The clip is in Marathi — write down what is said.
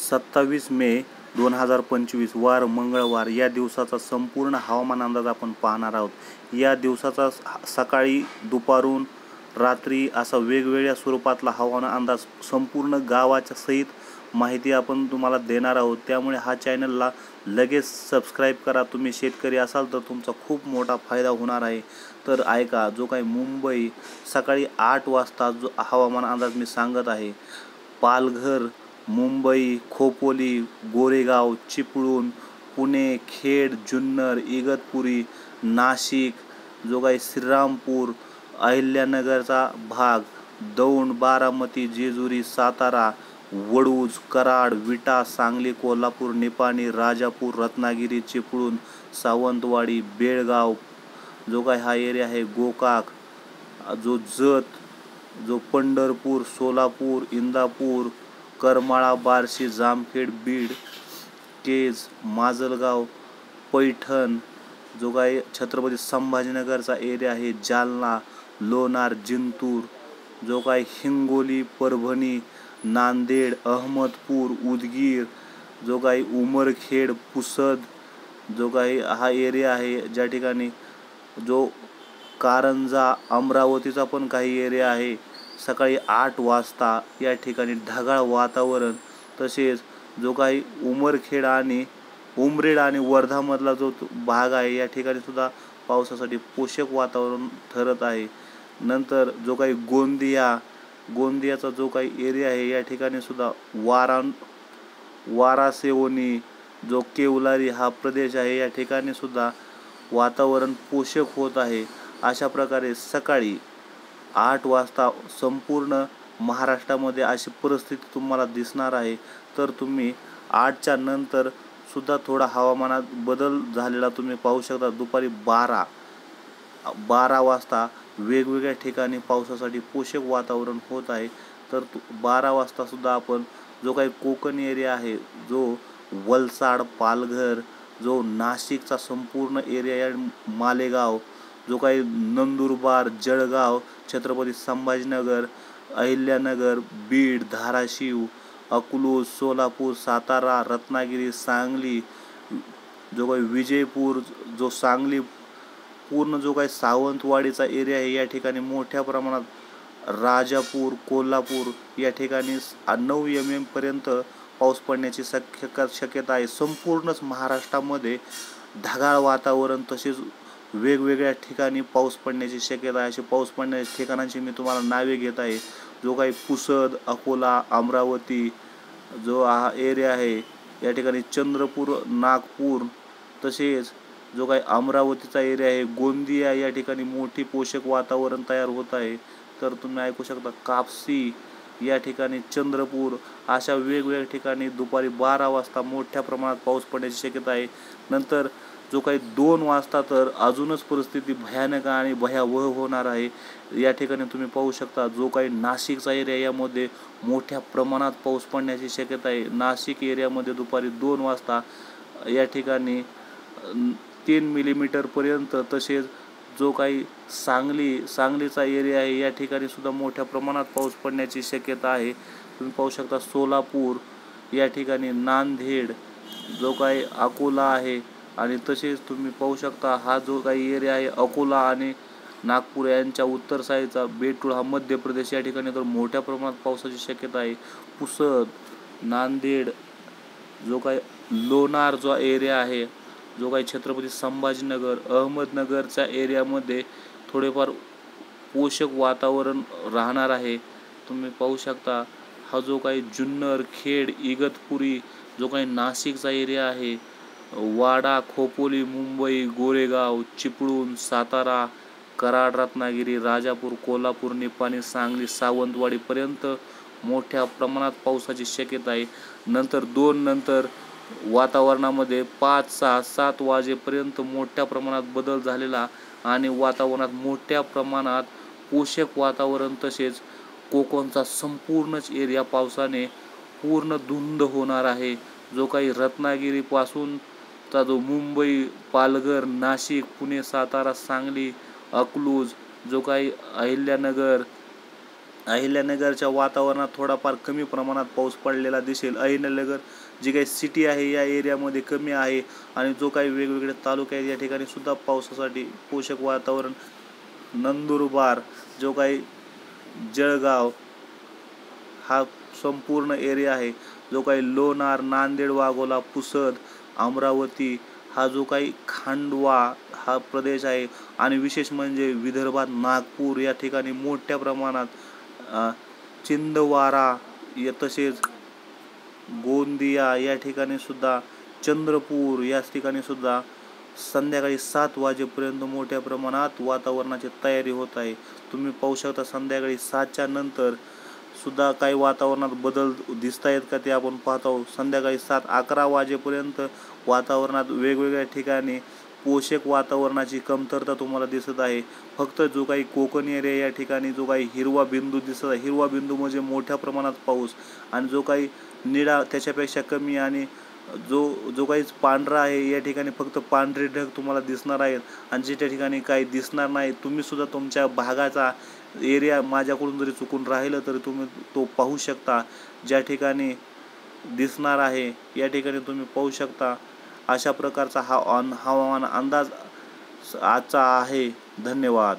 27 मे 2025 वार मंगळवार या दिवसाचा संपूर्ण हवामान अंदाज आपण पाहणार आहोत। या दिवसाचा सकाळी दुपारून रात्री असा वेगवेगळ्या स्वरूपातला हवामान अंदाज संपूर्ण गावाच्या सहित माहिती आपण तुम्हाला देणार आहोत। त्यामुळे हा चॅनलला लगेच सबस्क्राईब करा। तुम्ही शेतकरी असाल तर तुमचा खूप मोठा फायदा होणार आहे। तर ऐका, जो काही मुंबई सकाळी 8 वाजता जो हवामान अंदाज मी सांगत आहे, पालघर, मुंबई, खोपोली, गोरेगाव, चिपळूण, पुणे, खेड, जुन्नर, इगतपुरी, नाशिक, जो काही श्रीरामपूर, अहिल्यानगरचा भाग, दौंड, बारामती, जेजुरी, सातारा, वडूज, कराड, विटा, सांगली, कोल्हापूर, निपाणी, राजापूर, रत्नागिरी, चिपळूण, सावंतवाडी, बेळगाव, जो काही हा एरिया आहे, गोकाक, जो जत, जो पंढरपूर, सोलापूर, इंदापूर, करमाळा, बार्शी, जामखेड, बीड, केज, माजलगाव, पैठण, जो काही छत्रपती संभाजीनगरचा एरिया आहे, जालना, लोणार, जिंतूर, जो काही हिंगोली, परभणी, नांदेड, अहमदपूर, उदगीर, जो काही उमरखेड, पुसद, जो काही हा एरिया आहे, ज्या ठिकाणी जो कारंजा, अमरावतीचा पण काही एरिया आहे। सकाळी 8 वाजता या ठिकाणी ढगाळ वातावरण, तसेच जो काही उमरखेड आणि उमरेड आणि वर्धामधला जो भाग आहे, या ठिकाणी सुद्धा पावसासाठी पोषक वातावरण ठरत आहे। नंतर जो काही गोंदियाचा जो काही एरिया आहे, या ठिकाणी सुद्धा वारासेवणी, जो केवलारी हा प्रदेश आहे, या ठिकाणी सुद्धा वातावरण पोषक होत आहे। अशा प्रकारे सकाळी 8 वाजता संपूर्ण महाराष्ट्रामध्ये अशी परिस्थिती तुम्हाला दिसणार आहे। तर तुम्ही 8च्या नंतर सुद्धा थोडा हवामानात बदल झालेला तुम्ही पाहू शकता। दुपारी 12 वाजता वेगवेगळ्या ठिकाणी पावसासाठी पोषक वातावरण होत आहे। तर 12 वाजता सुद्धा आपण जो काही कोकण एरिया आहे, जो वलसाड, पालघर, जो नाशिकचा संपूर्ण एरिया, मालेगाव, जो काही नंदुरबार, जळगाव, छत्रपती संभाजीनगर, अहिल्यानगर, बीड, धाराशिव, अकलूज, सोलापूर, सातारा, रत्नागिरी, सांगली, जो काही विजयपूर, जो सांगली पूर्ण जो काही सावंतवाडीचा एरिया आहे, या ठिकाणी मोठ्या प्रमाणात राजापूर, कोल्हापूर या ठिकाणी 9 mm पर्यंत पाऊस पडण्याची शक्यता आहे। संपूर्णच महाराष्ट्रामध्ये ढगाळ वातावरण, तसेच वेगवेगळ्या ठिकाणी पाऊस पडण्याची शक्यता आहे। अशी पाऊस पडण्याच्या ठिकाणांची मी तुम्हाला नावे घेत आहे। जो काही पुसद, अकोला, अमरावती जो हा एरिया आहे, या ठिकाणी चंद्रपूर, नागपूर, तसेच जो काही अमरावतीचा एरिया आहे, गोंदिया, या ठिकाणी मोठी पोषक वातावरण तयार होत आहे। तर तुम्ही ऐकू शकता, कापसी या ठिकाणी, चंद्रपूर, अशा वेगवेगळ्या ठिकाणी दुपारी 12 वाजता मोठ्या प्रमाणात पाऊस पडण्याची शक्यता आहे। नंतर जो काही 2 वाजता तर अजूनच परिस्थिती भयानक आणि भयावह होणार आहे। या ठिकाणी तुम्ही पाहू शकता, जो काही नाशिकचा एरिया, यामध्ये मोठ्या प्रमाणात पाऊस पडण्याची शक्यता आहे। नाशिक एरियामध्ये दुपारी 2 वाजता या ठिकाणी 3 mm पर्यंत, तसेच जो काही सांगलीचा एरिया आहे, या ठिकाणी सुद्धा मोठ्या प्रमाणात पाऊस पडण्याची शक्यता आहे। तुम्ही पाहू शकता सोलापूर या ठिकाणी, नांदेड, जो काही अकोला आहे, आणि तसेच तुम्ही पाहू शकता हा जो काही एरिया आहे अकोला आणि नागपूर यांच्या उत्तर साईडचा बेटूळ हा मध्य प्रदेश, या ठिकाणी तर मोठ्या प्रमाणात पावसाची शक्यता आहे। पुसद, नांदेड, जो काही लोणार जो एरिया आहे, जो काही छत्रपती संभाजीनगर, अहमदनगरच्या एरियामध्ये थोडेफार पोषक वातावरण राहणार आहे। तुम्ही पाहू शकता हा जो काही जुन्नर, खेड, इगतपुरी, जो काही नाशिकचा एरिया आहे, वाडा, खोपोली, मुंबई, गोरेगाव, चिपळूण, सातारा, कराड, रत्नागिरी, राजापूर, कोल्हापूर, निपाणी, सांगली, सावंतवाडीपर्यंत मोठ्या प्रमाणात पावसाची शक्यता आहे। नंतर 2 नंतर वातावरणामध्ये 5, 6, 7 वाजेपर्यंत मोठ्या प्रमाणात बदल झालेला आणि वातावरणात मोठ्या प्रमाणात पोषक वातावरण, तसेच कोकणचा संपूर्णच एरिया पावसाने पूर्ण धुंद होणार आहे। जो काही रत्नागिरीपासूनचा जो मुंबई, पालघर, नाशिक, पुणे, सातारा, सांगली, अकलूज, जो काही अहिल्यानगर, अहिल्यानगरच्या वातावरणात थोडाफार कमी प्रमाणात पाऊस पडलेला दिसेल. अहिल्यानगर जी काही सिटी आहे या एरियामध्ये कमी आहे आणि जो काही वेगवेगळे तालुके आहेत या ठिकाणी सुद्धा पावसासाठी पोषक वातावरण. नंदुरबार, जो काही जळगाव हा संपूर्ण एरिया आहे, जो काही लोणार, नांदेड, वाघोला, पुसद, अमरावती हा जो काही खांडवा हा प्रदेश आहे आणि विशेष म्हणजे विदर्भात नागपूर या ठिकाणी मोठ्या प्रमाणात चिंदवारा तसेच गोंदिया या ठिकाणी सुद्धा, चंद्रपूर या ठिकाणी सुद्धा संध्याकाळी 7 वाजेपर्यंत मोठ्या प्रमाणात वातावरणाची तयारी होत आहे. तुम्ही पाहू शकता संध्याकाळी 7च्या नंतर सुद्धा काही वातावरणात बदल दिसत आहेत का ते आपण पाहतो. संध्याकाळी 7-11 वाजेपर्यंत वातावरणात वेगवेगळ्या ठिकाणी पोषक वातावरणाची कमतरता तुम्हाला दिसत आहे. फक्त जो काही कोकण एरिया या ठिकाणी जो काही हिरवा बिंदू दिसत आहे, हिरवा बिंदू म्हणजे मोठ्या प्रमाणात पाऊस, आणि जो काही निळा त्याच्यापेक्षा कमी आणि जो काही पांढरा आहे या ठिकाणी फक्त पांढरे ढग तुम्हाला दिसणार आहेत आणि जिथे ठिकाणी काही दिसणार नाही. तुम्ही सुद्धा तुमच्या भागाचा एरिया माझ्याकडून जरी चुकून राहिलं तरी तुम्ही तो पाहू शकता. ज्या ठिकाणी दिसणार आहे या ठिकाणी तुम्ही पाहू शकता. अशा प्रकारचा हा हवामान अंदाज आजचा आहे. धन्यवाद.